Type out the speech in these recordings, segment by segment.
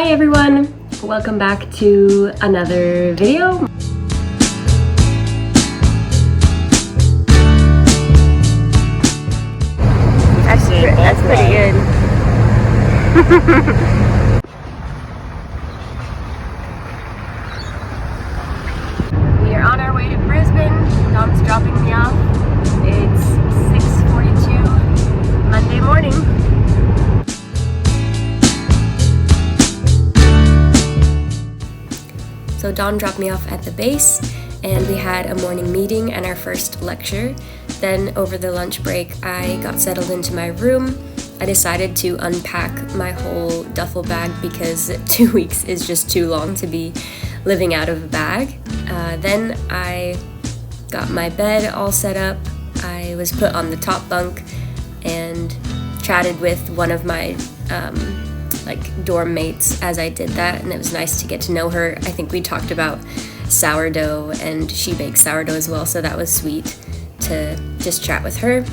Hi everyone! Welcome back to another video. That's pretty good. We are on our way to Brisbane. Dom's dropping me off. It's 6:42 Monday morning. So Dom dropped me off at the base and we had a morning meeting and our first lecture. Then over the lunch break, I got settled into my room. I decided to unpack my whole duffel bag because 2 weeks is just too long to be living out of a bag. Then I got my bed all set up. I was put on the top bunk and chatted with one of my dorm mates as I did that, and it was nice to get to know her. I think we talked about sourdough and she bakes sourdough as well, so that was sweet to just chat with her.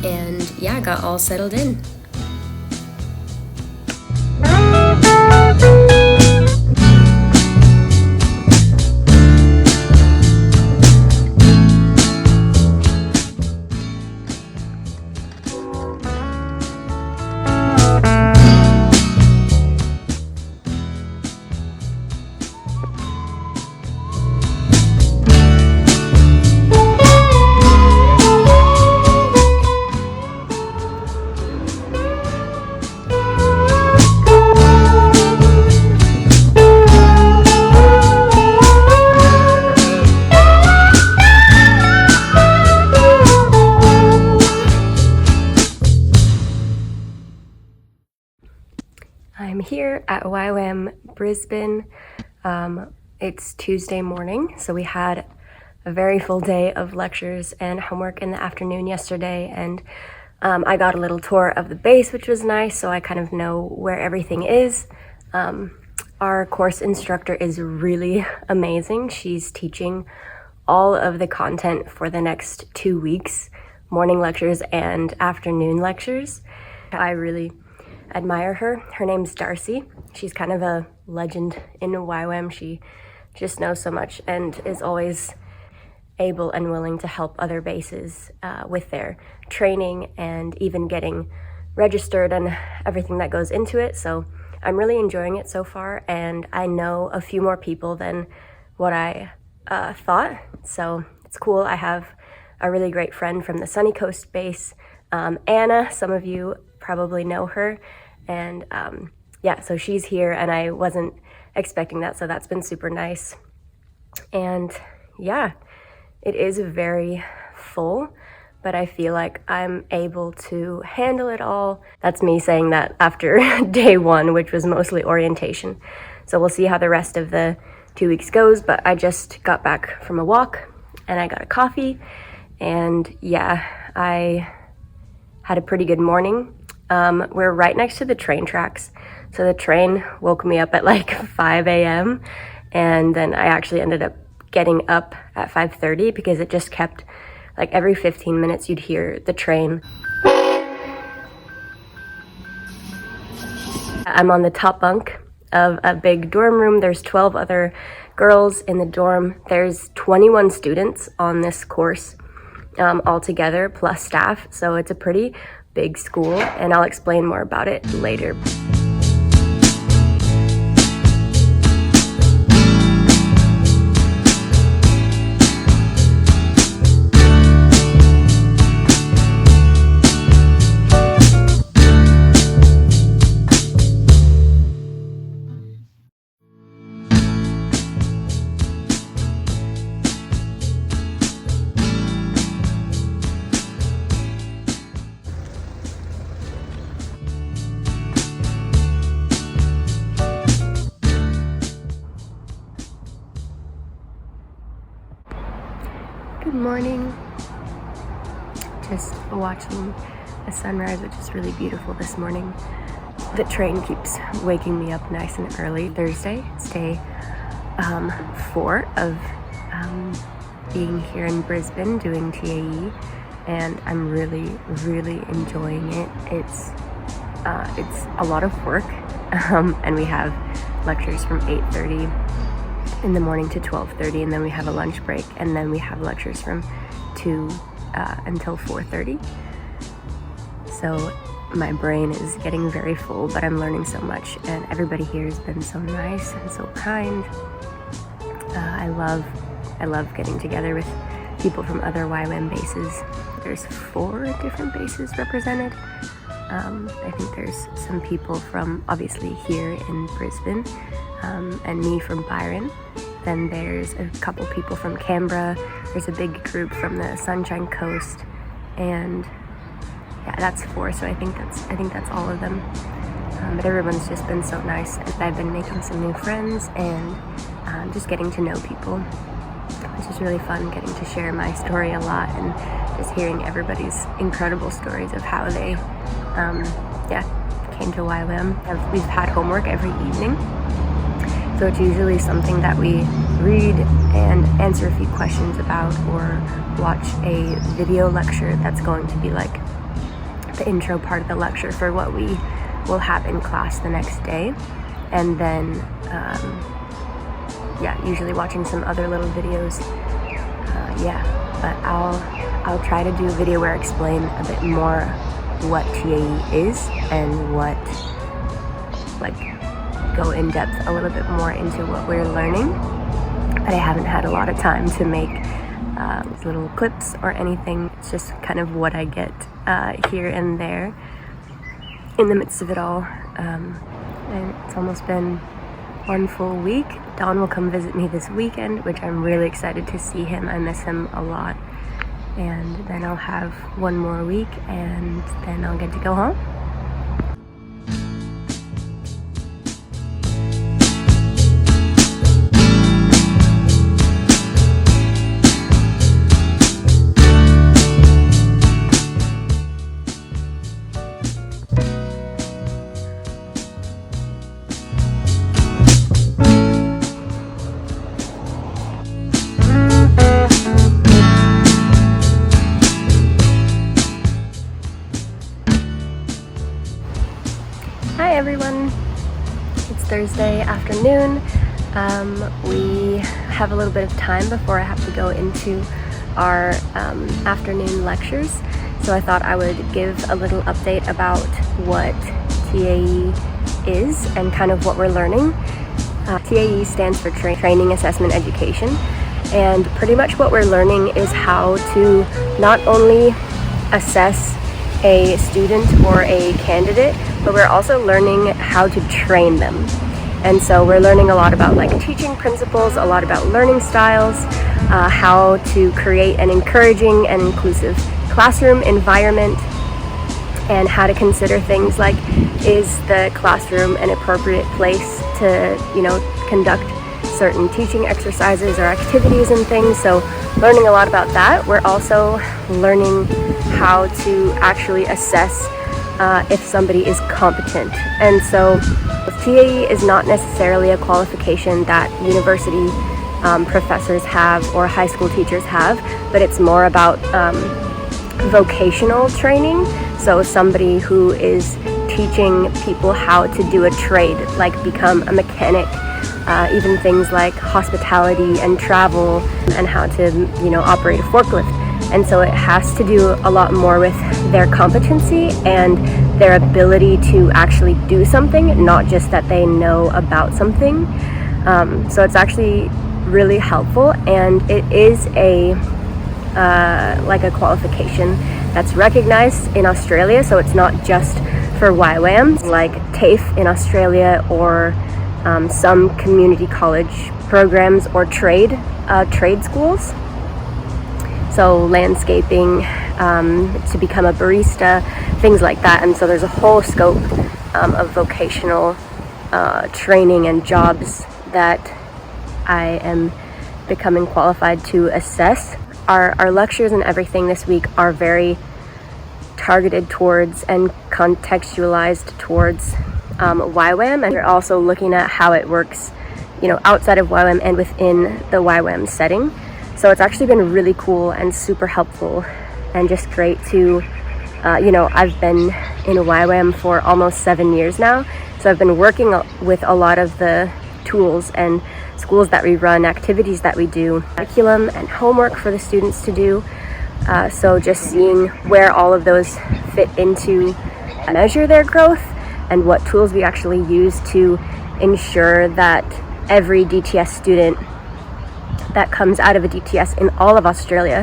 And yeah, got all settled in. I'm here at YWAM Brisbane. It's Tuesday morning, so we had a very full day of lectures and homework in the afternoon yesterday, and I got a little tour of the base, which was nice, so I kind of know where everything is. Our course instructor is really amazing. She's teaching all of the content for the next 2 weeks, morning lectures and afternoon lectures. I really admire her. Her name's Darcy. She's kind of a legend in YWAM. She just knows so much and is always able and willing to help other bases with their training and even getting registered and everything that goes into it. So I'm really enjoying it so far, and I know a few more people than what I thought. So it's cool. I have a really great friend from the Sunny Coast base, Anna. Some of you probably know her, and yeah, so she's here and I wasn't expecting that, so that's been super nice. And yeah, it is very full, but I feel like I'm able to handle it all. That's me saying that after day one, which was mostly orientation. So we'll see how the rest of the 2 weeks goes, but I just got back from a walk and I got a coffee, and yeah, I had a pretty good morning. We're right next to the train tracks, so the train woke me up at like 5 a.m. and then I actually ended up getting up at 5:30 because it just kept, like, every 15 minutes you'd hear the train. I'm on the top bunk of a big dorm room. There's 12 other girls in the dorm. There's 21 students on this course altogether, plus staff, so it's a pretty big school, and I'll explain more about it later. Good morning. Just watching the sunrise, which is really beautiful this morning. The train keeps waking me up nice and early. Thursday, it's day 4 of being here in Brisbane doing TAE, and I'm really enjoying it. It's a lot of work, and we have lectures from 8:30 in the morning to 12:30, and then we have a lunch break, and then we have lectures from 2 until 4:30. So my brain is getting very full, but I'm learning so much, and everybody here has been so nice and so kind. I love getting together with people from other YWAM bases. There's 4 different bases represented. I think there's some people from obviously here in Brisbane, and me from Byron. Then there's a couple people from Canberra. There's a big group from the Sunshine Coast, and yeah, that's 4. So I think that's all of them. But everyone's just been so nice, and I've been making some new friends and just getting to know people, which is really fun. Getting to share my story a lot and just hearing everybody's incredible stories of how they came to YWAM. We've had homework every evening, so it's usually something that we read and answer a few questions about, or watch a video lecture that's going to be like the intro part of the lecture for what we will have in class the next day. And then usually watching some other little videos. But I'll try to do a video where I explain a bit more what TAE is and go in depth a little bit more into what we're learning. But I haven't had a lot of time to make little clips or anything. It's just kind of what I get here and there in the midst of it all. And it's almost been 1 full week. Don will come visit me this weekend, which I'm really excited to see him. I miss him a lot. And then I'll have 1 more week, and then I'll get to go home. Hi everyone, it's Thursday afternoon. We have a little bit of time before I have to go into our afternoon lectures, so I thought I would give a little update about what TAE is and kind of what we're learning. TAE stands for Training, Assessment, Education, and pretty much what we're learning is how to not only assess a student or a candidate, but we're also learning how to train them. And so we're learning a lot about like teaching principles, a lot about learning styles, how to create an encouraging and inclusive classroom environment, and how to consider things like, is the classroom an appropriate place to, conduct certain teaching exercises or activities and things. So learning a lot about that. We're also learning how to actually assess if somebody is competent. And so TAE is not necessarily a qualification that university professors have or high school teachers have, but it's more about vocational training. So somebody who is teaching people how to do a trade, like become a mechanic, even things like hospitality and travel, and how to, operate a forklift. And so it has to do a lot more with their competency and their ability to actually do something, not just that they know about something. So it's actually really helpful, and it is a qualification that's recognized in Australia. So it's not just for YWAM, like TAFE in Australia, or some community college programs or trade schools. So landscaping, to become a barista, things like that. And so there's a whole scope of vocational training and jobs that I am becoming qualified to assess. Our lectures and everything this week are very targeted towards and contextualized towards YWAM, and we're also looking at how it works, outside of YWAM and within the YWAM setting. So it's actually been really cool and super helpful, and just great to, I've been in YWAM for almost 7 years now, so So I've been working with a lot of the tools and schools that we run, activities that we do, curriculum and homework for the students to do. So just seeing where all of those fit into measure their growth and what tools we actually use to ensure that every DTS student that comes out of a DTS in all of Australia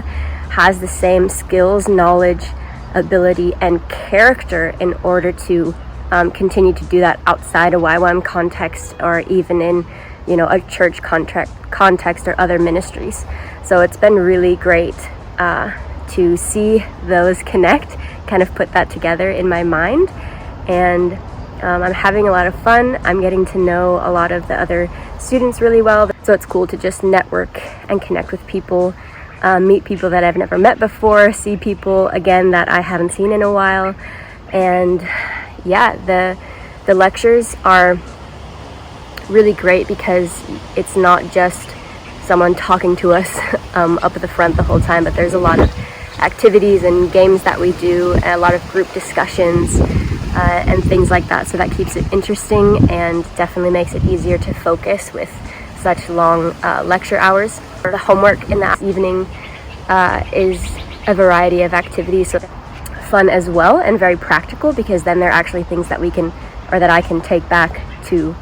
has the same skills, knowledge, ability, and character in order to continue to do that outside a YWAM context, or even in, you know, a church context or other ministries. So it's been really great to see those connect, kind of put that together in my mind, and I'm having a lot of fun. I'm getting to know a lot of the other students really well, so it's cool to just network and connect with people, meet people that I've never met before, see people again that I haven't seen in a while. And yeah, the lectures are really great because it's not just someone talking to us up at the front the whole time, but there's a lot of activities and games that we do, and a lot of group discussions and things like that. So that keeps it interesting and definitely makes it easier to focus with such long lecture hours. The homework in the evening is a variety of activities, so fun as well and very practical, because then they're actually things that we can, or that I can take back to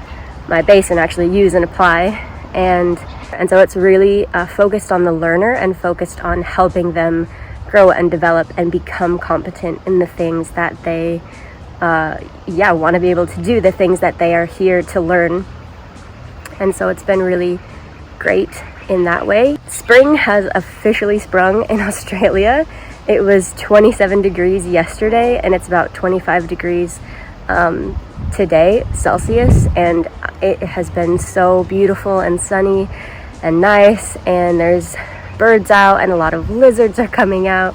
my base and actually use and apply. And so it's really focused on the learner and focused on helping them grow and develop and become competent in the things that they want to be able to do, the things that they are here to learn. And so it's been really great in that way. Spring has officially sprung in Australia. It was 27 degrees yesterday, and it's about 25 degrees today Celsius, and it has been so beautiful and sunny and nice, and there's birds out and a lot of lizards are coming out.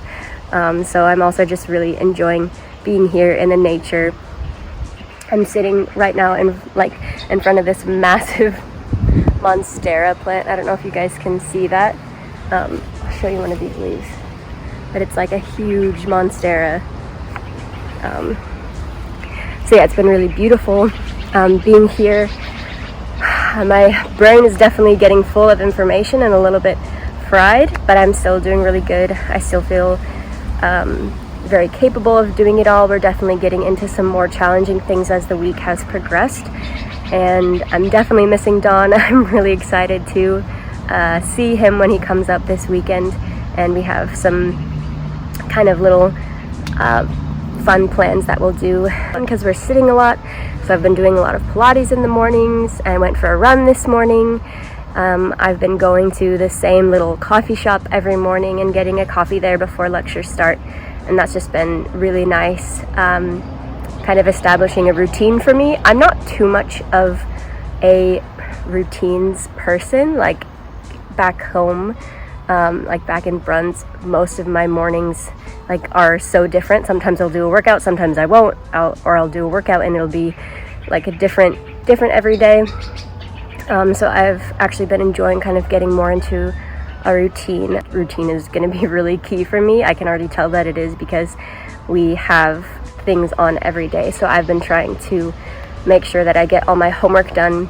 So I'm also just really enjoying being here in the nature. I'm sitting right now in front of this massive monstera plant. I don't know if you guys can see that. I'll show you one of these leaves, but it's like a huge monstera. So yeah, it's been really beautiful being here. My brain is definitely getting full of information and a little bit fried, but I'm still doing really good. I still feel very capable of doing it all. We're definitely getting into some more challenging things as the week has progressed, and I'm definitely missing Don. I'm really excited to see him when he comes up this weekend, and we have some kind of little fun plans that we'll do because we're sitting a lot. So I've been doing a lot of Pilates in the mornings. I went for a run this morning. I've been going to the same little coffee shop every morning and getting a coffee there before lectures start, and that's just been really nice, kind of establishing a routine for me. I'm not too much of a routines person. Like back home, like back in Bruns, most of my mornings are so different. Sometimes I'll do a workout, sometimes I won't, I'll do a workout and it'll be like a different every day. So I've actually been enjoying kind of getting more into a routine. Routine is going to be really key for me. I can already tell that it is, because we have things on every day. So I've been trying to make sure that I get all my homework done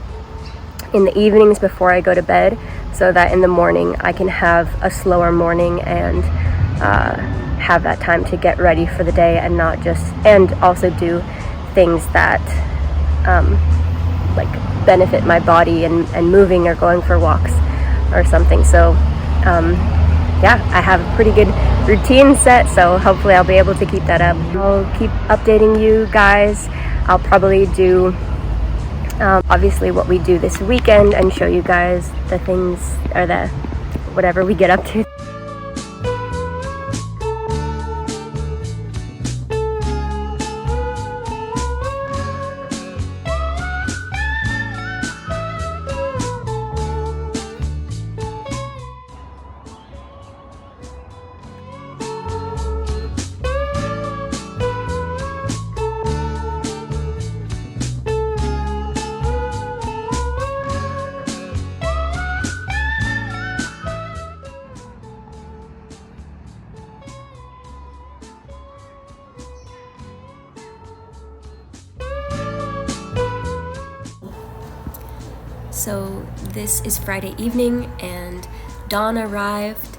in the evenings before I go to bed, so that in the morning I can have a slower morning and have that time to get ready for the day, and not just, and also do things that benefit my body and moving or going for walks or something. So I have a pretty good routine set, so hopefully I'll be able to keep that up. I'll keep updating you guys. I'll probably do obviously what we do this weekend and show you guys the things, or the whatever we get up to. So this is Friday evening and Dawn arrived.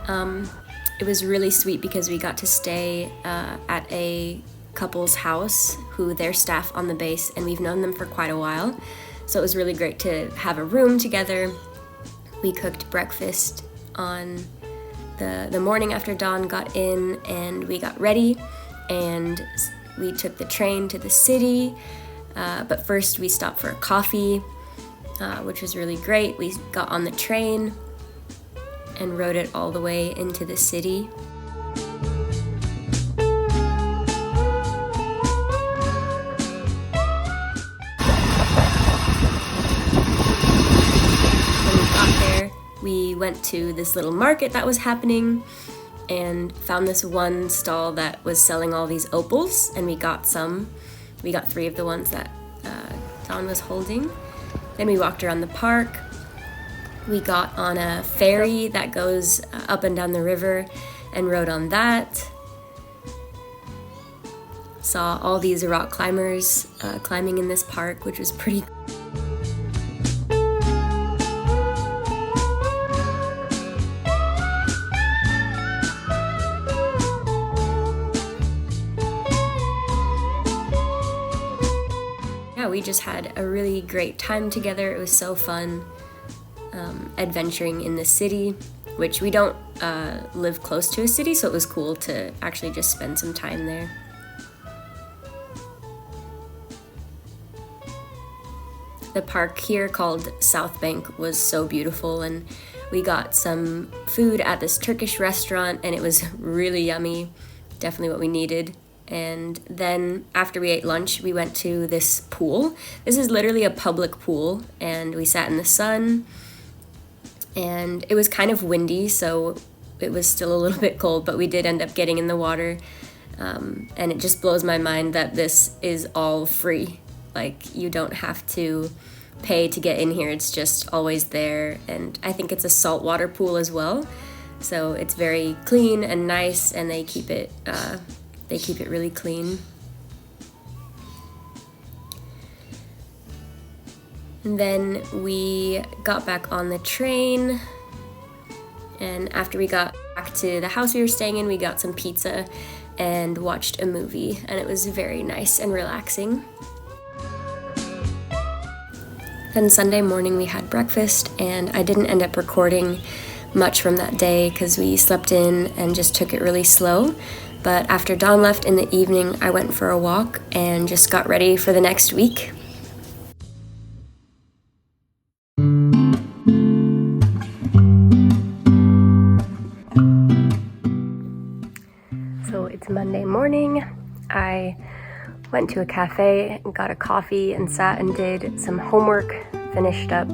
It was really sweet because we got to stay at a couple's house who they're staff on the base, and we've known them for quite a while. So it was really great to have a room together. We cooked breakfast on the morning after Dawn got in, and we got ready and we took the train to the city. But first we stopped for a coffee, which was really great. We got on the train and rode it all the way into the city. When we got there, we went to this little market that was happening and found this one stall that was selling all these opals, and we got some. We got 3 of the ones that Dawn was holding. Then we walked around the park. We got on a ferry that goes up and down the river and rode on that. Saw all these rock climbers climbing in this park, which was pretty cool. We just had a really great time together. It was so fun adventuring in the city, which we don't live close to a city, so it was cool to actually just spend some time there. The park here called South Bank was so beautiful, and we got some food at this Turkish restaurant and it was really yummy, definitely what we needed. And then after we ate lunch, we went to this pool. This is literally a public pool, and we sat in the sun, and it was kind of windy, so it was still a little bit cold, but we did end up getting in the water. And it just blows my mind that this is all free. Like, you don't have to pay to get in here. It's just always there. And I think it's a saltwater pool as well. So it's very clean and nice, and they keep it really clean. And then we got back on the train, and after we got back to the house we were staying in, we got some pizza and watched a movie, and it was very nice and relaxing. Then Sunday morning we had breakfast, and I didn't end up recording much from that day because we slept in and just took it really slow. But after Dawn left in the evening, I went for a walk and just got ready for the next week. So it's Monday morning. I went to a cafe and got a coffee and sat and did some homework, finished up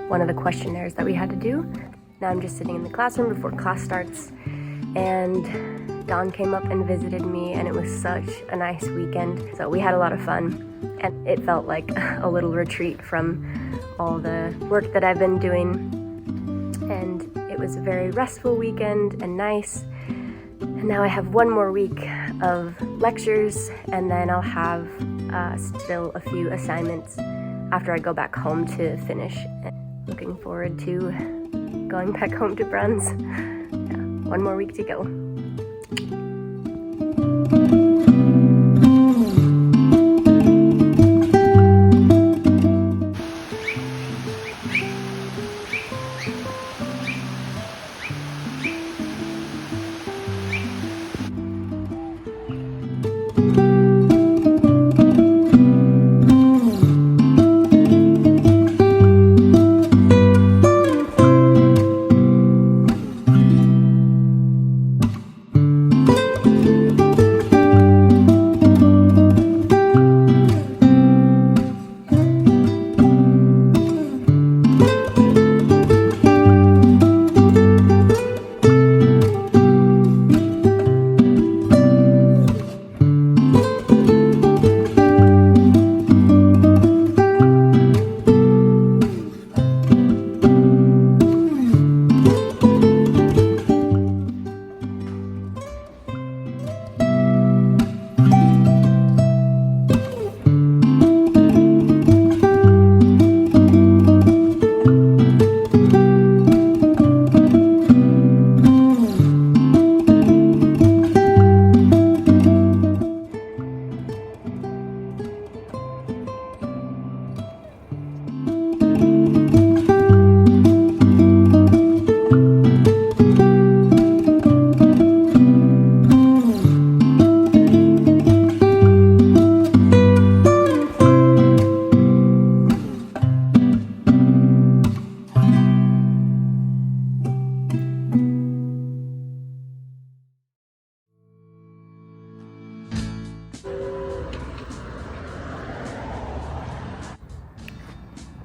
one of the questionnaires that we had to do. Now I'm just sitting in the classroom before class starts, and Dawn came up and visited me, and it was such a nice weekend. So we had a lot of fun, and it felt like a little retreat from all the work that I've been doing. And it was a very restful weekend and nice. And now I have one more week of lectures, and then I'll have still a few assignments after I go back home to finish. Looking forward to going back home to Bruns. Yeah, one more week to go.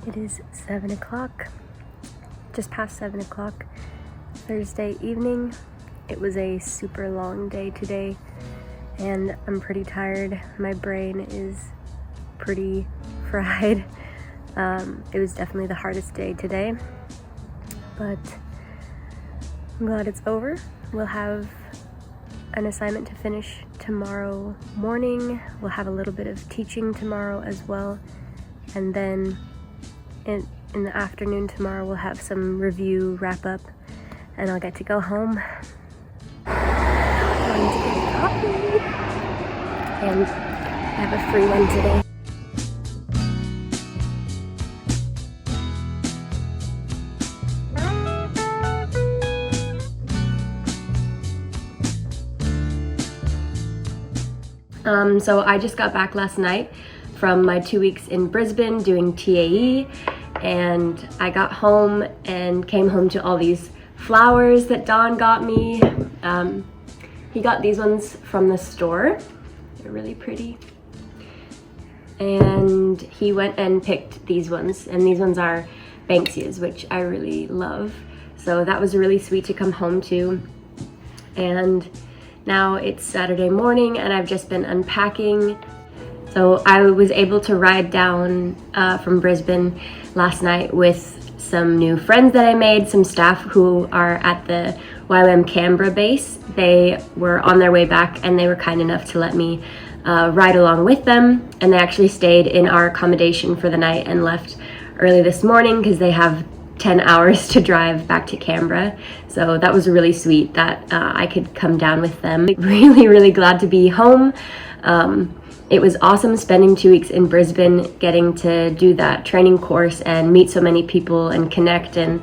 It is 7 o'clock, just past 7 o'clock, Thursday evening. It was a super long day today, and I'm pretty tired. My brain is pretty fried. It was definitely the hardest day today, but I'm glad it's over. We'll have an assignment to finish tomorrow morning. We'll have a little bit of teaching tomorrow as well, and then in the afternoon tomorrow we'll have some review wrap up, and I'll get to go home. I'm going to get coffee, and I have a free one today. So I just got back last night from my 2 weeks in Brisbane doing TAE, and I got home and came home to all these flowers that Don got me. He got these ones from the store. They're really pretty. And he went and picked these ones, and these ones are Banksias, which I really love. So that was really sweet to come home to. And now it's Saturday morning and I've just been unpacking. So I was able to ride down from Brisbane last night with some new friends that I made, some staff who are at the YWAM Canberra base. They were on their way back and they were kind enough to let me ride along with them. And they actually stayed in our accommodation for the night and left early this morning because they have 10 hours to drive back to Canberra. So that was really sweet that I could come down with them. Really glad to be home. It was awesome spending 2 weeks in Brisbane, getting to do that training course and meet so many people and connect. And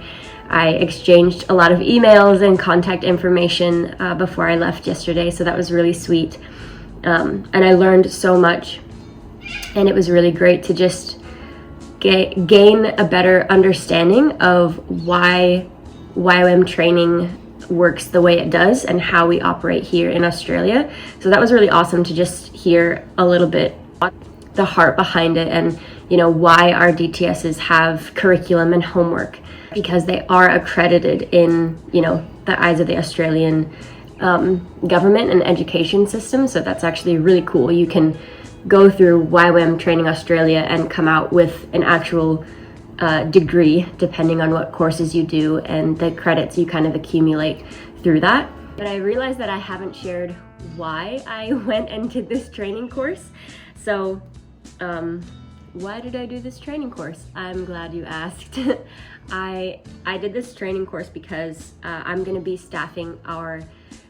I exchanged a lot of emails and contact information before I left yesterday. So that was really sweet. And I learned so much, and it was really great to just gain a better understanding of why YWAM training works the way it does and how we operate here in Australia. So that was really awesome to just hear a little bit the heart behind it, and why our DTSs have curriculum and homework, because they are accredited in the eyes of the Australian government and education system. So that's actually really cool. You can go through YWAM Training Australia and come out with an actual degree depending on what courses you do and the credits you kind of accumulate through that. But I realized that I haven't shared why I went and did this training course. So why did I do this training course? I'm glad you asked. I did this training course because I'm going to be staffing our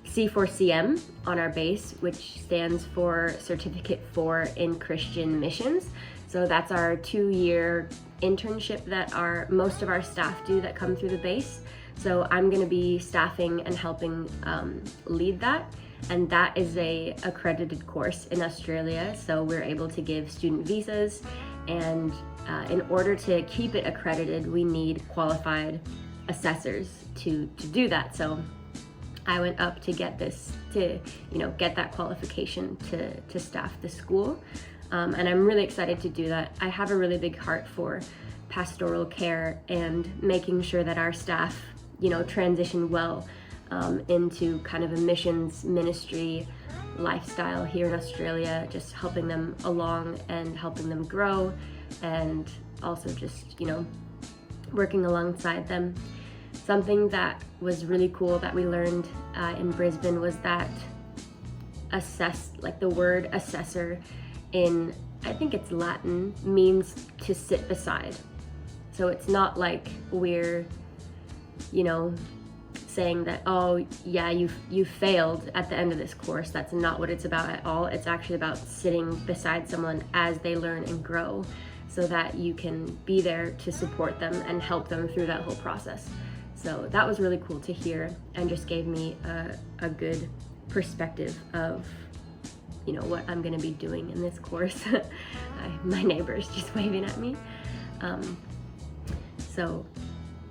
C4CM on our base, which stands for Certificate 4 in Christian Missions. So that's our 2-year internship that most of our staff do that come through the base. So I'm going to be staffing and helping lead that. And that is a accredited course in Australia. So we're able to give student visas, and in order to keep it accredited, we need qualified assessors to do that. So I went up to get this, to get that qualification to staff the school, and I'm really excited to do that. I have a really big heart for pastoral care and making sure that our staff, transition well into kind of a missions ministry lifestyle here in Australia, just helping them along and helping them grow, and also just working alongside them. Something that was really cool that we learned in Brisbane was that the word assessor in, I think it's Latin, means to sit beside. So it's not like we're, saying that, oh yeah, you failed at the end of this course. That's not what it's about at all. It's actually about sitting beside someone as they learn and grow, so that you can be there to support them and help them through that whole process. So that was really cool to hear, and just gave me a good perspective of what I'm going to be doing in this course. My neighbor's just waving at me. So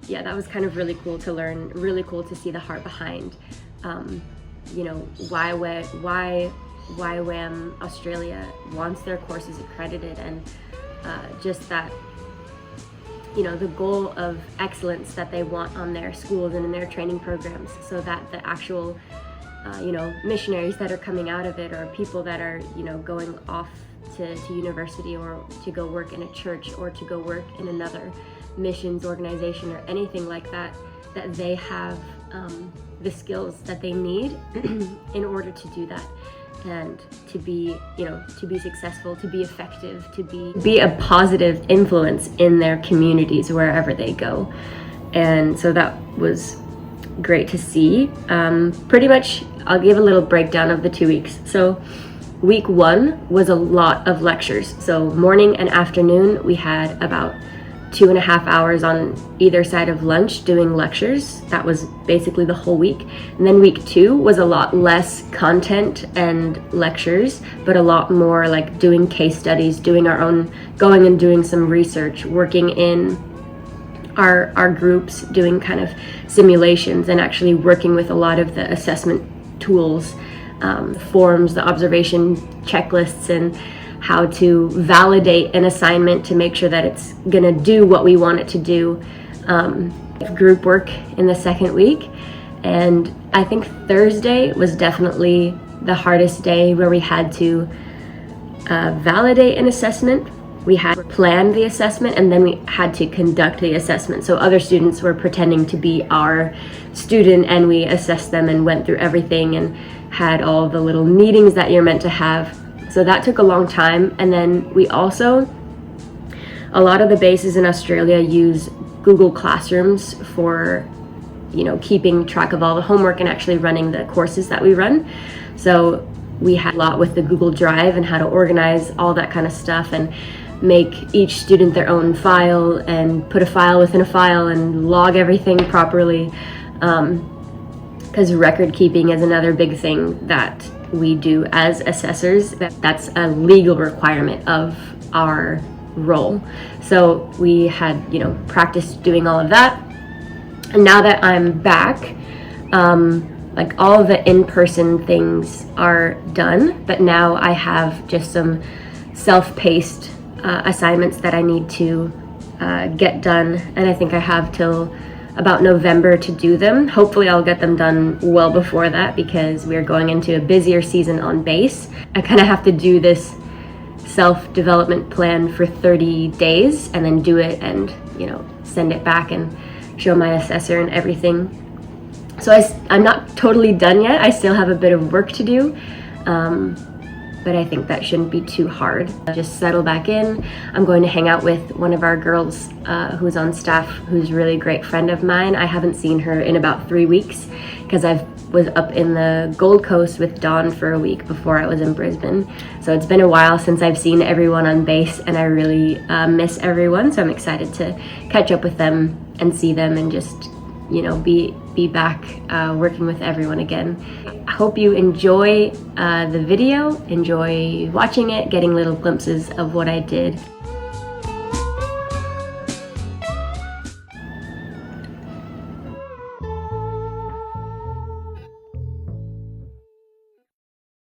yeah, that was kind of really cool to learn, really cool to see the heart behind, why YWAM Australia wants their courses accredited, and just that the goal of excellence that they want on their schools and in their training programs, so that the actual missionaries that are coming out of it, or people that are going off to university, or to go work in a church, or to go work in another missions organization or anything like that, that they have the skills that they need in order to do that, and to be successful, to be effective, to be a positive influence in their communities wherever they go. And so that was great to see. Pretty much, I'll give a little breakdown of the 2 weeks. So week 1 was a lot of lectures. So morning and afternoon, we had about 2.5 hours on either side of lunch doing lectures. That was basically the whole week. And then week 2 was a lot less content and lectures, but a lot more like doing case studies, doing our own, going and doing some research, working in our groups, doing kind of simulations, and actually working with a lot of the assessment tools, forms, the observation checklists, and how to validate an assignment to make sure that it's gonna do what we want it to do. Group work in the second week, and I think Thursday was definitely the hardest day, where we had to validate an assessment. We had planned the assessment, and then we had to conduct the assessment. So other students were pretending to be our student, and we assessed them and went through everything and had all the little meetings that you're meant to have. So that took a long time. And then we also, a lot of the bases in Australia use Google Classrooms for, keeping track of all the homework and actually running the courses that we run. So we had a lot with the Google Drive and how to organize all that kind of stuff, and make each student their own file, and put a file within a file, and log everything properly. Because record keeping is another big thing that we do as assessors. That's a legal requirement of our role. So we had, practiced doing all of that. And now that I'm back, like all the in-person things are done, but now I have just some self-paced assignments that I need to get done. And I think I have till about November to do them. Hopefully I'll get them done well before that, because we're going into a busier season on base. I kind of have to do this self-development plan for 30 days and then do it, and send it back and show my assessor and everything. So I'm not totally done yet. I still have a bit of work to do, but I think that shouldn't be too hard. Just settle back in. I'm going to hang out with one of our girls who's on staff, who's a really great friend of mine. I haven't seen her in about 3 weeks, because I was up in the Gold Coast with Dawn for a week before I was in Brisbane. So it's been a while since I've seen everyone on base, and I really miss everyone. So I'm excited to catch up with them and see them, and just be back working with everyone again. I hope you enjoy the video, enjoy watching it, getting little glimpses of what I did.